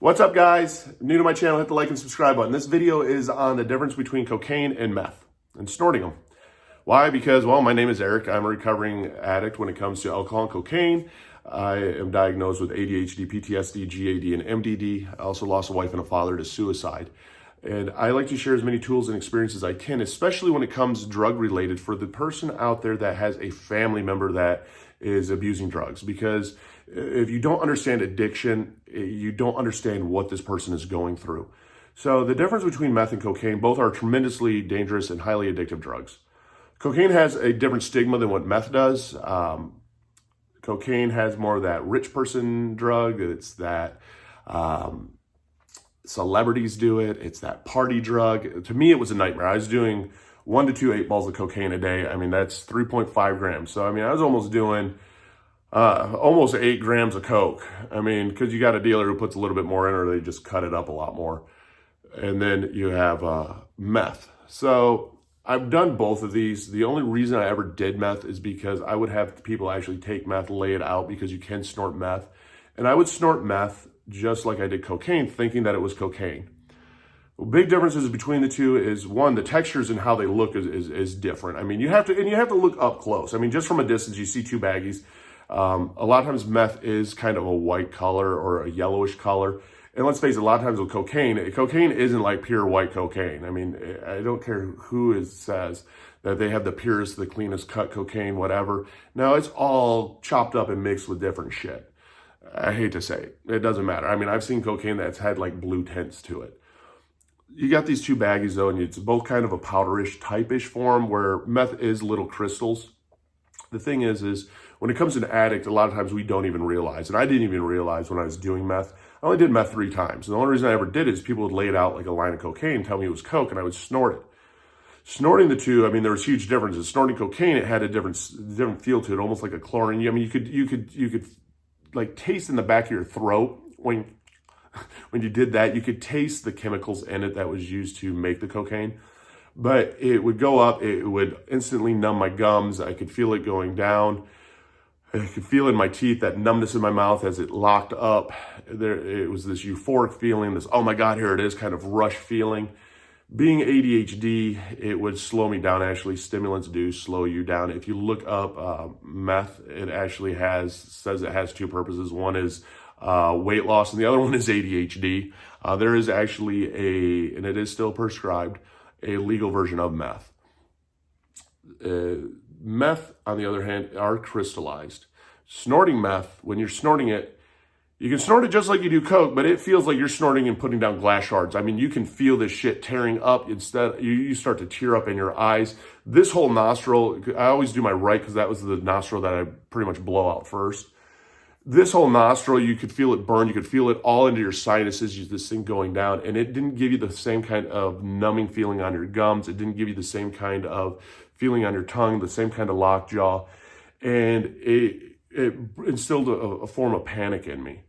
What's up, guys? New to my channel, hit the like and subscribe button. This video is on the difference between cocaine and meth and snorting them. Why? Because, well, my name is Eric. I'm a recovering addict when it comes to alcohol and cocaine. I am diagnosed with ADHD, PTSD, GAD, and MDD. I also lost a wife and a father to suicide. And I like to share as many tools and experiences as I can, especially when it comes drug related, for the person out there that has a family member that is abusing drugs. Because if you don't understand addiction, you don't understand what this person is going through. So the difference between meth and cocaine, both are tremendously dangerous and highly addictive drugs. Cocaine has a different stigma than what meth does. Cocaine has more of that rich person drug. It's that celebrities do it. It's that party drug. To me, it was a nightmare. I was doing 1 to 2 8 balls of cocaine a day. I mean, that's 3.5 grams. So, I mean, I was almost doing almost 8 grams of coke. I mean, because you got a dealer who puts a little bit more in, or they just cut it up a lot more. And then you have meth. So I've done both of these. The only reason I ever did meth is because I would have people actually take meth, lay it out, because you can snort meth. And I would snort meth just like I did cocaine, thinking that it was cocaine. Well, big differences between the two is, one, the textures and how they look is different. I mean, you have to look up close. I mean, just from a distance, you see two baggies. A lot of times meth is kind of a white color or a yellowish color. And let's face it, a lot of times with cocaine isn't like pure white cocaine. I mean, I don't care who says that they have the purest, the cleanest cut cocaine, whatever. No, it's all chopped up and mixed with different shit. I hate to say it. It doesn't matter. I mean, I've seen cocaine that's had like blue tints to it. You got these two baggies though, and it's both kind of a powderish type-ish form, where meth is little crystals. The thing is when it comes to an addict, a lot of times we don't even realize, and I didn't even realize when I was doing meth. I only did meth 3 times. And the only reason I ever did it is people would lay it out like a line of cocaine, tell me it was coke, and I would snort it. Snorting the two, I mean, there was huge differences. Snorting cocaine, it had a different feel to it, almost like a chlorine. I mean, you could like taste in the back of your throat when you did that. You could taste the chemicals in it that was used to make the cocaine. But it would go up, it would instantly numb my gums. I could feel it going down. I could feel in my teeth, that numbness in my mouth as it locked up. It was this euphoric feeling, this, oh my God, here it is, kind of rush feeling. Being ADHD, it would slow me down. Actually, stimulants do slow you down. If you look up meth, it actually says it has 2 purposes. One is weight loss, and the other one is ADHD. There is actually and it is still prescribed, a legal version of meth. Meth, on the other hand, are crystallized. Snorting meth, when you're snorting it, you can snort it just like you do coke, but it feels like you're snorting and putting down glass shards. I mean, you can feel this shit tearing up. Instead, you start to tear up in your eyes. This whole nostril, I always do my right because that was the nostril that I pretty much blow out first. This whole nostril, you could feel it burn. You could feel it all into your sinuses, this thing going down. And it didn't give you the same kind of numbing feeling on your gums. It didn't give you the same kind of feeling on your tongue, the same kind of locked jaw. And it instilled a form of panic in me.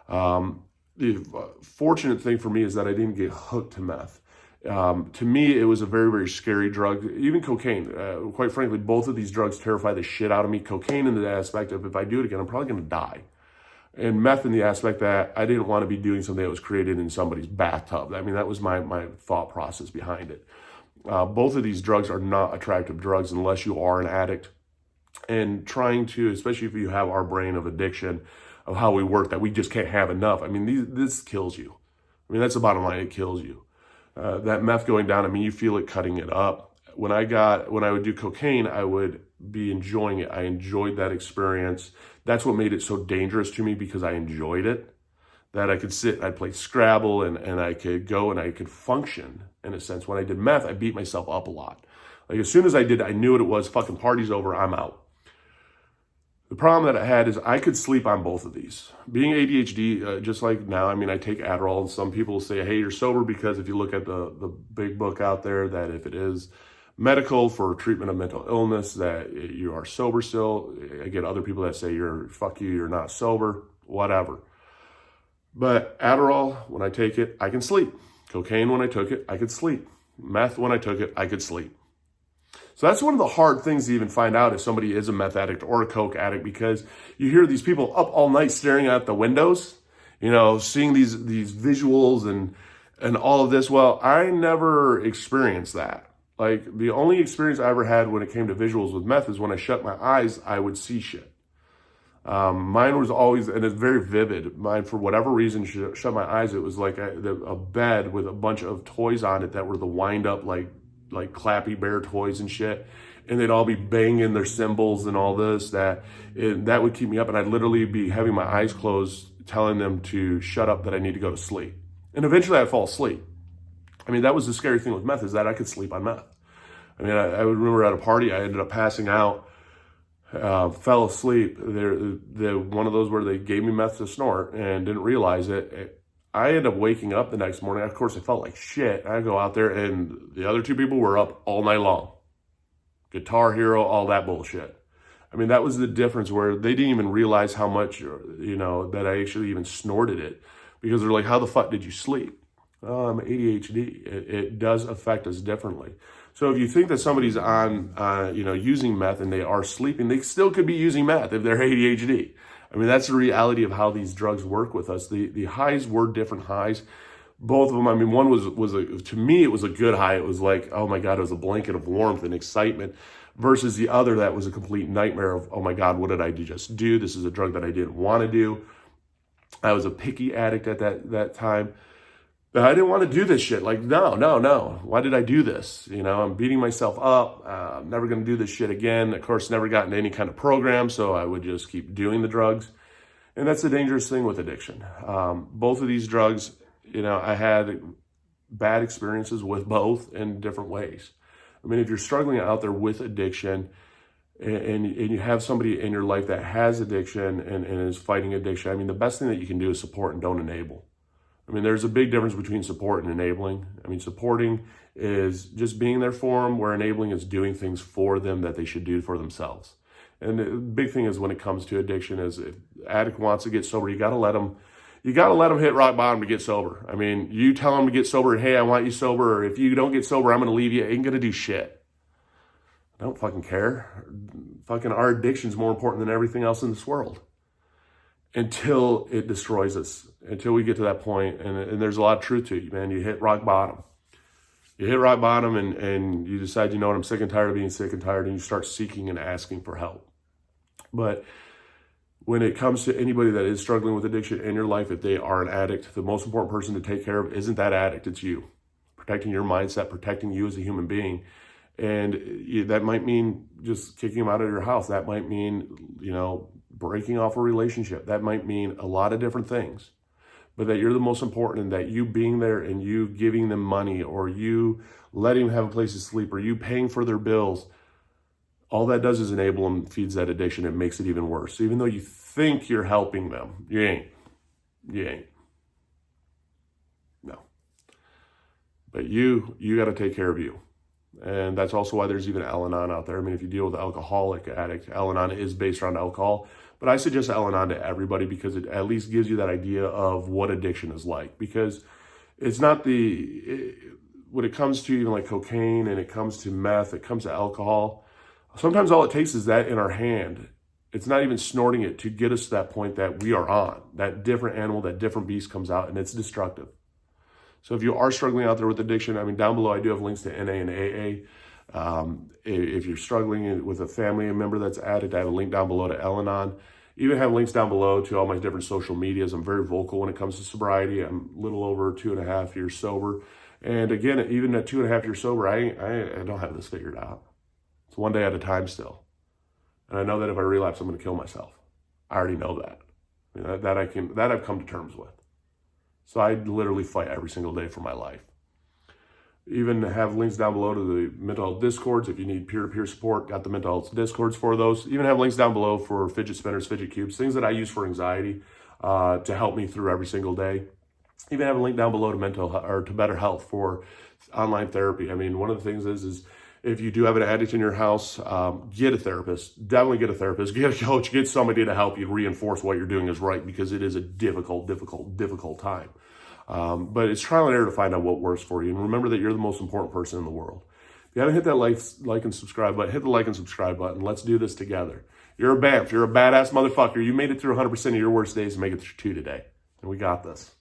The fortunate thing for me is that I didn't get hooked to meth. To me, it was a very, very scary drug. Even cocaine, quite frankly, both of these drugs terrify the shit out of me. Cocaine in the aspect of, if I do it again, I'm probably going to die. And meth in the aspect that I didn't want to be doing something that was created in somebody's bathtub. I mean, that was my thought process behind it. Both of these drugs are not attractive drugs unless you are an addict. And trying to, especially if you have our brain of addiction, of how we work, that we just can't have enough. I mean, this kills you. I mean, that's the bottom line. It kills you. That meth going down, I mean, you feel it cutting it up. When I would do cocaine, I would be enjoying it. I enjoyed that experience. That's what made it so dangerous to me, because I enjoyed it. That I could sit, I'd play Scrabble, and I could go and I could function in a sense. When I did meth, I beat myself up a lot. Like, as soon as I did, I knew what it was. Fucking party's over, I'm out. The problem that I had is I could sleep on both of these. Being ADHD, just like now, I mean, I take Adderall, and some people say, hey, you're sober, because if you look at the big book out there, that if it is medical for treatment of mental illness, that you are sober still. I get other people that say, fuck you, you're not sober, whatever. But Adderall, when I take it, I can sleep. Cocaine, when I took it, I could sleep. Meth, when I took it, I could sleep. So that's one of the hard things to even find out if somebody is a meth addict or a coke addict, because you hear these people up all night staring at the windows seeing these visuals and all of this. Well, I never experienced that. Like, the only experience I ever had when it came to visuals with meth is when I shut my eyes, I would see shit. Mine was always, and it's very vivid. Mine, for whatever reason, shut my eyes. It was like a bed with a bunch of toys on it that were the wind up, like Clappy Bear toys and shit. And they'd all be banging their cymbals and all this, that would keep me up. And I'd literally be having my eyes closed, telling them to shut up, that I need to go to sleep. And eventually I'd fall asleep. I mean, that was the scary thing with meth, is that I could sleep on meth. I mean, I would remember at a party, I ended up passing out, fell asleep. One of those where they gave me meth to snort and didn't realize it. I ended up waking up the next morning. Of course, I felt like shit. I go out there, and the other two people were up all night long. Guitar Hero, all that bullshit. I mean, that was the difference, where they didn't even realize how much, that I actually even snorted it, because they're like, how the fuck did you sleep? Oh, I'm ADHD. It does affect us differently. So if you think that somebody's on, using meth and they are sleeping, they still could be using meth if they're ADHD. I mean, that's the reality of how these drugs work with us. The highs were different highs. Both of them, I mean, one to me, it was a good high. It was like, oh my God, it was a blanket of warmth and excitement, versus the other that was a complete nightmare of, oh my God, what did I just do? This is a drug that I didn't want to do. I was a picky addict at that time. I didn't want to do this shit. Like, no. Why did I do this? I'm beating myself up. I'm never going to do this shit again. Of course, never got into any kind of program, so I would just keep doing the drugs. And that's the dangerous thing with addiction. Both of these drugs, I had bad experiences with both in different ways. I mean, if you're struggling out there with addiction, and you have somebody in your life that has addiction and is fighting addiction, I mean, the best thing that you can do is support and don't enable. I mean, there's a big difference between support and enabling. I mean, supporting is just being there for them, where enabling is doing things for them that they should do for themselves. And the big thing is, when it comes to addiction, is if the addict wants to get sober, you got to let them hit rock bottom to get sober. I mean, you tell them to get sober, hey, I want you sober, or if you don't get sober, I'm going to leave you. Ain't going to do shit. I don't fucking care. Fucking our addiction's more important than everything else in this world, until it destroys us, until we get to that point. And there's a lot of truth to it, man. You hit rock bottom. You hit rock bottom, and you decide, I'm sick and tired of being sick and tired, and you start seeking and asking for help. But when it comes to anybody that is struggling with addiction in your life, if they are an addict, the most important person to take care of isn't that addict, it's you. Protecting your mindset, protecting you as a human being. And that might mean just kicking them out of your house. That might mean, breaking off a relationship. That might mean a lot of different things. But that you're the most important, and that you being there and you giving them money, or you letting them have a place to sleep, or you paying for their bills, all that does is enable them, feeds that addiction, and makes it even worse. So even though you think you're helping them, you ain't. No. But you got to take care of you. And that's also why there's even Al-Anon out there. I mean, if you deal with an alcoholic addict, Al-Anon is based around alcohol. But I suggest Al-Anon to everybody, because it at least gives you that idea of what addiction is like. Because it's not when it comes to even like cocaine, and it comes to meth, it comes to alcohol, sometimes all it takes is that in our hand. It's not even snorting it to get us to that point that we are on. That different animal, that different beast comes out, and it's destructive. So if you are struggling out there with addiction, I mean, down below I do have links to NA and AA. If you're struggling with a family member that's addict, I have a link down below to Al-Anon. Even have links down below to all my different social medias. I'm very vocal when it comes to sobriety. I'm a little over 2.5 years sober. And again, even at 2.5 years sober, I don't have this figured out. It's one day at a time still. And I know that if I relapse, I'm going to kill myself. I already know that. I mean, that I've come to terms with. So I literally fight every single day for my life. Even have links down below to the mental health discords. If you need peer-to-peer support, got the mental health discords for those. Even have links down below for fidget spinners, fidget cubes, things that I use for anxiety to help me through every single day. Even have a link down below to BetterHelp for online therapy. I mean, one of the things is if you do have an addict in your house, get a therapist. Definitely get a therapist. Get a coach. Get somebody to help you reinforce what you're doing is right, because it is a difficult time. But it's trial and error to find out what works for you. And remember that you're the most important person in the world. If you haven't hit that like and subscribe button, hit the like and subscribe button. Let's do this together. You're a BAMF. You're a badass motherfucker. You made it through 100% of your worst days and make it through 2 today. and we got this.